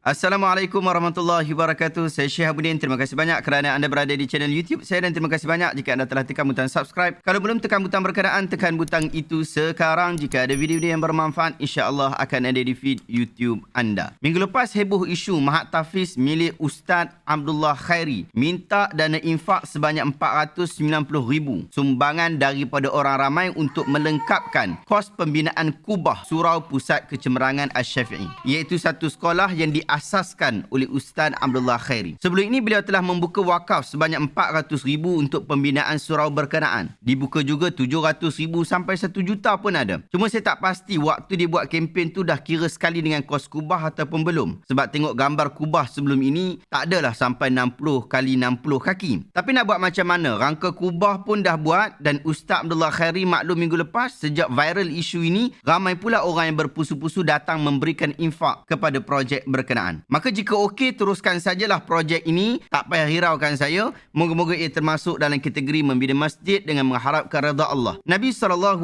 Assalamualaikum warahmatullahi wabarakatuh. Saya Syekh Abudin. Terima kasih banyak kerana anda berada di channel YouTube saya dan terima kasih banyak jika anda telah tekan butang subscribe. Kalau belum tekan butang berkenaan, tekan butang itu sekarang. Jika ada video yang bermanfaat, insya-Allah akan ada di feed YouTube anda. Minggu lepas heboh isu Mahat Tahfiz milik Ustaz Abdullah Khairi minta dana infak sebanyak 490,000 sumbangan daripada orang ramai untuk melengkapkan kos pembinaan Kubah Surau Pusat Kecemerlangan Asy-Syafi'i, iaitu satu sekolah yang diasaskan oleh Ustaz Abdullah Khairi. Sebelum ini beliau telah membuka wakaf sebanyak 400,000 untuk pembinaan surau berkenaan. Dibuka juga 700,000 sampai 1 juta pun ada. Cuma saya tak pasti waktu dia buat kempen tu dah kira sekali dengan kos kubah ataupun belum. Sebab tengok gambar kubah sebelum ini tak adalah sampai 60 kali 60 kaki. Tapi nak buat macam mana? Rangka kubah pun dah buat dan Ustaz Abdullah Khairi maklum minggu lepas sejak viral isu ini, ramai pula orang yang berpusu-pusu datang memberikan infak kepada projek berkenaan. Maka jika okey, teruskan sajalah projek ini. Tak payah hiraukan saya. Moga-moga ia termasuk dalam kategori membina masjid dengan mengharapkan redha Allah. Nabi SAW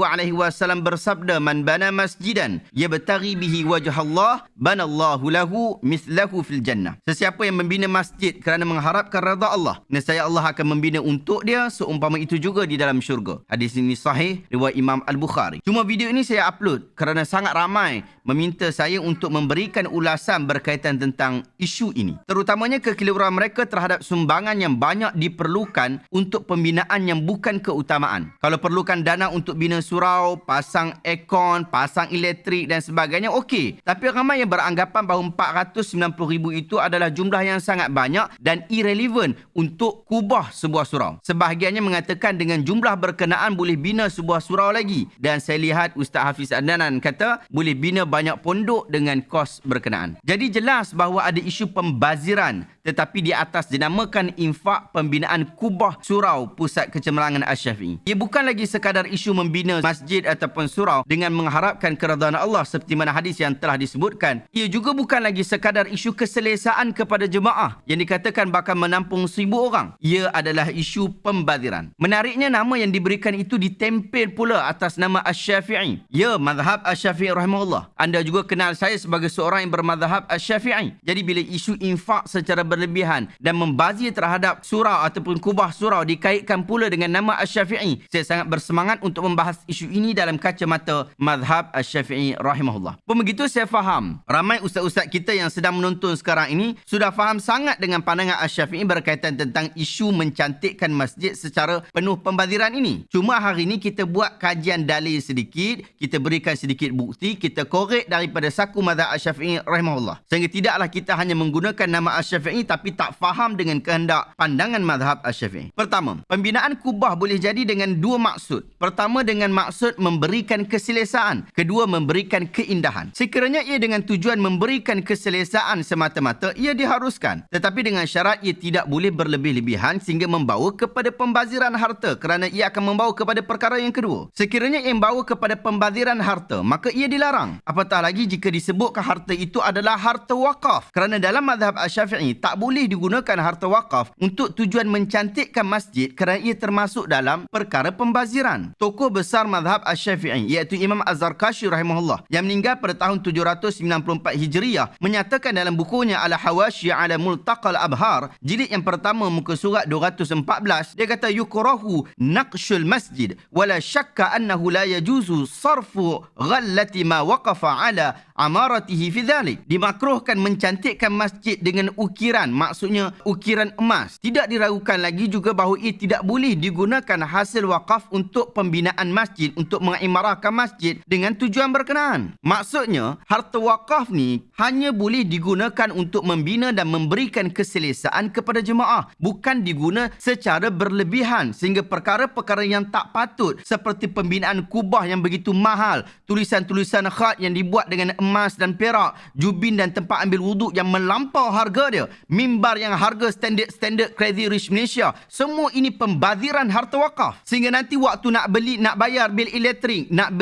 bersabda, "Man bana masjidan yabtaghi bihi wajh Allah, banallahu lahu mithlahu fil jannah." Sesiapa yang membina masjid kerana mengharapkan redha Allah, nescaya Allah akan membina untuk dia seumpama itu juga di dalam syurga. Hadis ini sahih riwayat Imam Al-Bukhari. Cuma video ini saya upload kerana sangat ramai meminta saya untuk memberikan ulasan berkaitan tentang isu ini, terutamanya kekeliruan mereka terhadap sumbangan yang banyak diperlukan untuk pembinaan yang bukan keutamaan. Kalau perlukan dana untuk bina surau, pasang aircon, pasang elektrik dan sebagainya, okey. Tapi ramai yang beranggapan bahawa 490,000 itu adalah jumlah yang sangat banyak dan irrelevant untuk kubah sebuah surau. Sebahagiannya mengatakan dengan jumlah berkenaan boleh bina sebuah surau lagi. Dan saya lihat Ustaz Hafiz Adnan kata boleh bina banyak pondok dengan kos berkenaan. Jadi jelas bahawa ada isu pembaziran, tetapi di atas dinamakan infak pembinaan Kubah Surau Pusat Kecemerlangan Asy-Syafi'i. Ia bukan lagi sekadar isu membina masjid ataupun surau dengan mengharapkan keridhaan Allah seperti mana hadis yang telah disebutkan. Ia juga bukan lagi sekadar isu keselesaan kepada jemaah yang dikatakan bakal menampung 1,000 orang. Ia adalah isu pembaziran. Menariknya, nama yang diberikan itu ditempel pula atas nama Asy-Syafi'i. Ya, mazhab Asy-Syafi'i rahimahullah. Anda juga kenal saya sebagai seorang yang bermazhab Asy-Syafi'i. Jadi bila isu infak secara berlebihan dan membazir terhadap surau ataupun kubah surau dikaitkan pula dengan nama Asy-Syafi'i, saya sangat bersemangat untuk membahas isu ini dalam kacamata mazhab Asy-Syafi'i rahimahullah. Pun begitu, saya faham ramai ustaz-ustaz kita yang sedang menonton sekarang ini sudah faham sangat dengan pandangan Asy-Syafi'i berkaitan tentang isu mencantikkan masjid secara penuh pembaziran ini. Cuma hari ini kita buat kajian dalil sedikit, kita berikan sedikit bukti, kita korek daripada saku mazhab Asy-Syafi'i rahimahullah. Sehingga tidaklah kita hanya menggunakan nama Asy-Syafi'i tapi tak faham dengan kehendak pandangan mazhab Asy-Syafi'i. Pertama, pembinaan kubah boleh jadi dengan dua maksud. Pertama, dengan maksud memberikan keselesaan. Kedua, memberikan keindahan. Sekiranya ia dengan tujuan memberikan keselesaan semata-mata, ia diharuskan. Tetapi dengan syarat ia tidak boleh berlebih-lebihan sehingga membawa kepada pembaziran harta, kerana ia akan membawa kepada perkara yang kedua. Sekiranya ia membawa kepada pembaziran harta, maka ia dilarang. Apatah lagi jika disebutkan harta itu adalah harta wakaf. Kerana dalam mazhab Asy-Syafi'i tak boleh digunakan harta wakaf untuk tujuan mencantikkan masjid kerana ia termasuk dalam perkara pembaziran. Tokoh besar mazhab Asy-Syafi'i iaitu Imam Az-Zarkashi rahimahullah yang meninggal pada tahun 794 Hijriah menyatakan dalam bukunya Al-Hawashi ala Multaqal Abhar jilid yang pertama muka surat 214, dia kata yukrahu naqshul masjid wala syakka annahu la yajuzu sarfu ghallati ma waqafa ala amaratihi fi dhalik. Dimakruhkan mencantikkan masjid dengan ukiran, maksudnya ukiran emas. Tidak diragukan lagi juga bahawa ia tidak boleh digunakan hasil wakaf untuk pembinaan masjid, untuk mengimarahkan masjid dengan tujuan berkenaan. Maksudnya, harta wakaf ni hanya boleh digunakan untuk membina dan memberikan keselesaan kepada jemaah, bukan diguna secara berlebihan sehingga perkara-perkara yang tak patut seperti pembinaan kubah yang begitu mahal, tulisan-tulisan khat yang dibuat dengan emas dan perak, jubin dan tempat ambil wuduk yang melampau harga dia, mimbar yang harga standard Crazy Rich Malaysia, semua ini pembaziran harta wakaf. Sehingga nanti waktu nak bayar bil elektrik, nak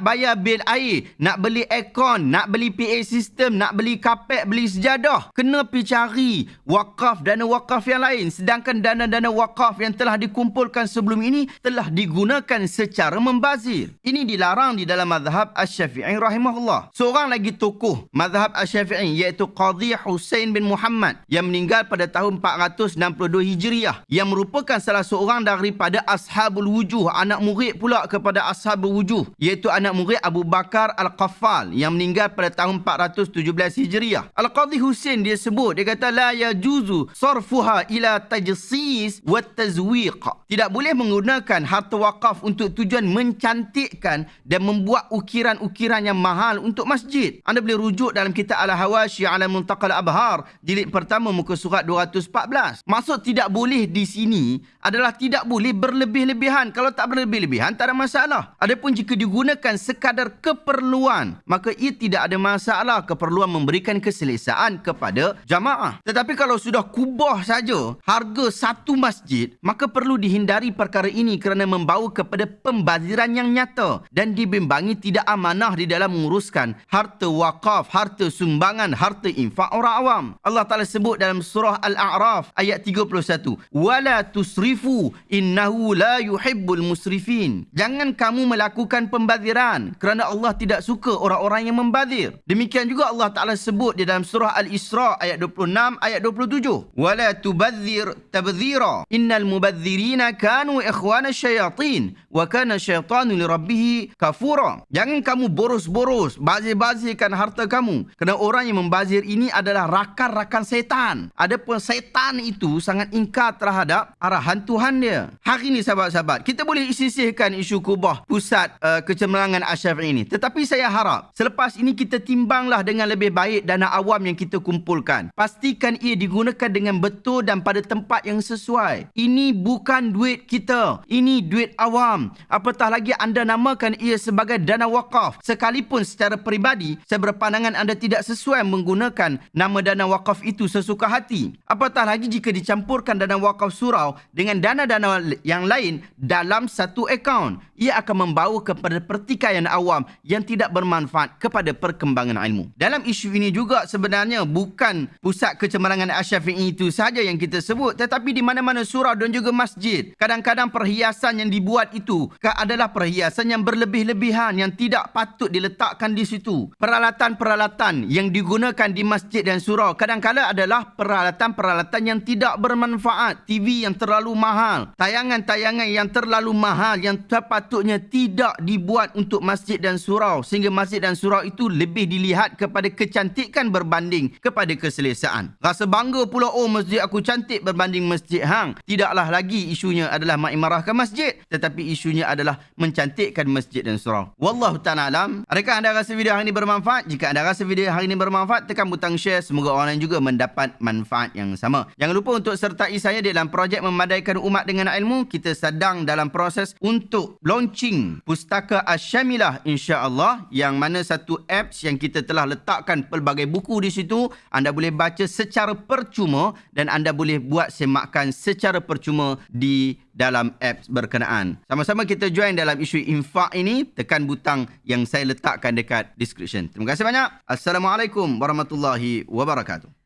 bayar bil air, nak beli aircon, nak beli PA system, nak beli kapet, beli sejadah, kena pergi cari wakaf, dana wakaf yang lain. Sedangkan dana-dana wakaf yang telah dikumpulkan sebelum ini telah digunakan secara membazir. Ini dilarang di dalam mazhab Asy-Syafi'i rahimahullah. Seorang lagi tokoh mazhab Asy-Syafi'i Syafi'i, iaitu Qadhi Husain bin Muhammad yang meninggal pada tahun 462 Hijriah, yang merupakan salah seorang daripada Ashabul Wujuh, anak murid pula kepada Ashabul Wujuh, iaitu anak murid Abu Bakar Al-Qaffal yang meninggal pada tahun 417 Hijriah. Al-Qadhi Husain dia sebut, dia kata la yajuzu sarfuha ila tajsis wa tazwiq. Tidak boleh menggunakan harta wakaf untuk tujuan mencantikkan dan membuat ukiran-ukiran yang mahal untuk masjid. Anda boleh rujuk dalam kitab Al-Hawashi ala Muntaqal Abhar jilid pertama muka surat 214. Maksud tidak boleh di sini adalah tidak boleh berlebih-lebihan. Kalau tak berlebih-lebihan tak ada masalah. Adapun jika digunakan sekadar keperluan, maka ia tidak ada masalah, keperluan memberikan keselesaan kepada jamaah. Tetapi kalau sudah kubah saja harga satu masjid, maka perlu dihindari perkara ini kerana membawa kepada pembaziran yang nyata dan dibimbangi tidak amanah di dalam menguruskan harta wakaf, harta sumbangan, harta infak orang awam. Allah Ta'ala sebut dalam surah Al-A'raf ayat 31, wala tusrifu innahu la yuhibbul musrifin. Jangan kamu melakukan pembaziran kerana Allah tidak suka orang-orang yang membazir. Demikian juga Allah Ta'ala sebut di dalam surah Al-Isra ayat 26, ayat 27, wala tubadzir tabdzira innal mubadzirina kanu ikhwana syayatin wa kana syaitanu lirabbih kafura. Jangan kamu boros-boros, bazir-bazirkan harta kamu, kerana orang yang membazir ini adalah rakan-rakan setan. Adapun setan itu sangat ingkar terhadap arahan Tuhan dia. Hari ini sahabat-sahabat, kita boleh sisihkan isu kubah pusat kecemerlangan Asy-Syafi'i ini. Tetapi saya harap selepas ini kita timbanglah dengan lebih baik dana awam yang kita kumpulkan. Pastikan ia digunakan dengan betul dan pada tempat yang sesuai. Ini bukan duit kita, ini duit awam. Apatah lagi anda namakan ia sebagai dana wakaf. Sekalipun secara peribadi saya berpandangan anda tidak sesuai menggunakan nama dana wakaf itu sesuka hati. Apatah lagi jika dicampurkan dana wakaf surau dengan dana-dana yang lain dalam satu akaun. Ia akan membawa kepada pertikaian awam yang tidak bermanfaat kepada perkembangan ilmu. Dalam isu ini juga sebenarnya bukan pusat kecemerlangan Asy-Syafi'i itu sahaja yang kita sebut, tetapi di mana-mana surau dan juga masjid. Kadang-kadang perhiasan yang dibuat itu adalah perhiasan yang berlebih-lebihan yang tidak patut diletakkan di situ. Peralatan-peralatan yang digunakan di masjid dan surau kadang-kadang adalah peralatan-peralatan yang tidak bermanfaat. TV yang terlalu mahal, tayangan-tayangan yang terlalu mahal yang sepatutnya tidak dibuat untuk masjid dan surau, sehingga masjid dan surau itu lebih dilihat kepada kecantikan berbanding kepada keselesaan. Rasa bangga pula, oh masjid aku cantik berbanding masjid hang. Tidaklah lagi isunya adalah mengimarahkan masjid, tetapi isunya adalah mencantikkan masjid dan surau. Wallahu ta'ala alam. Adakah anda rasa video hari ini bermanfaat? Jika anda rasa video hari ini bermanfaat, tekan butang share. Semoga orang lain juga mendapat manfaat yang sama. Jangan lupa untuk sertai saya dalam projek memadaikan umat dengan ilmu. Kita sedang dalam proses untuk launching Pustaka Asy-Syamilah, insya-Allah, yang mana satu apps yang kita telah letakkan pelbagai buku di situ. Anda boleh baca secara percuma dan anda boleh buat semakan secara percuma di dalam apps berkenaan. Sama-sama kita join dalam isu infak ini. Tekan butang yang saya letakkan dekat description. Terima kasih banyak. Assalamualaikum warahmatullahi wabarakatuh.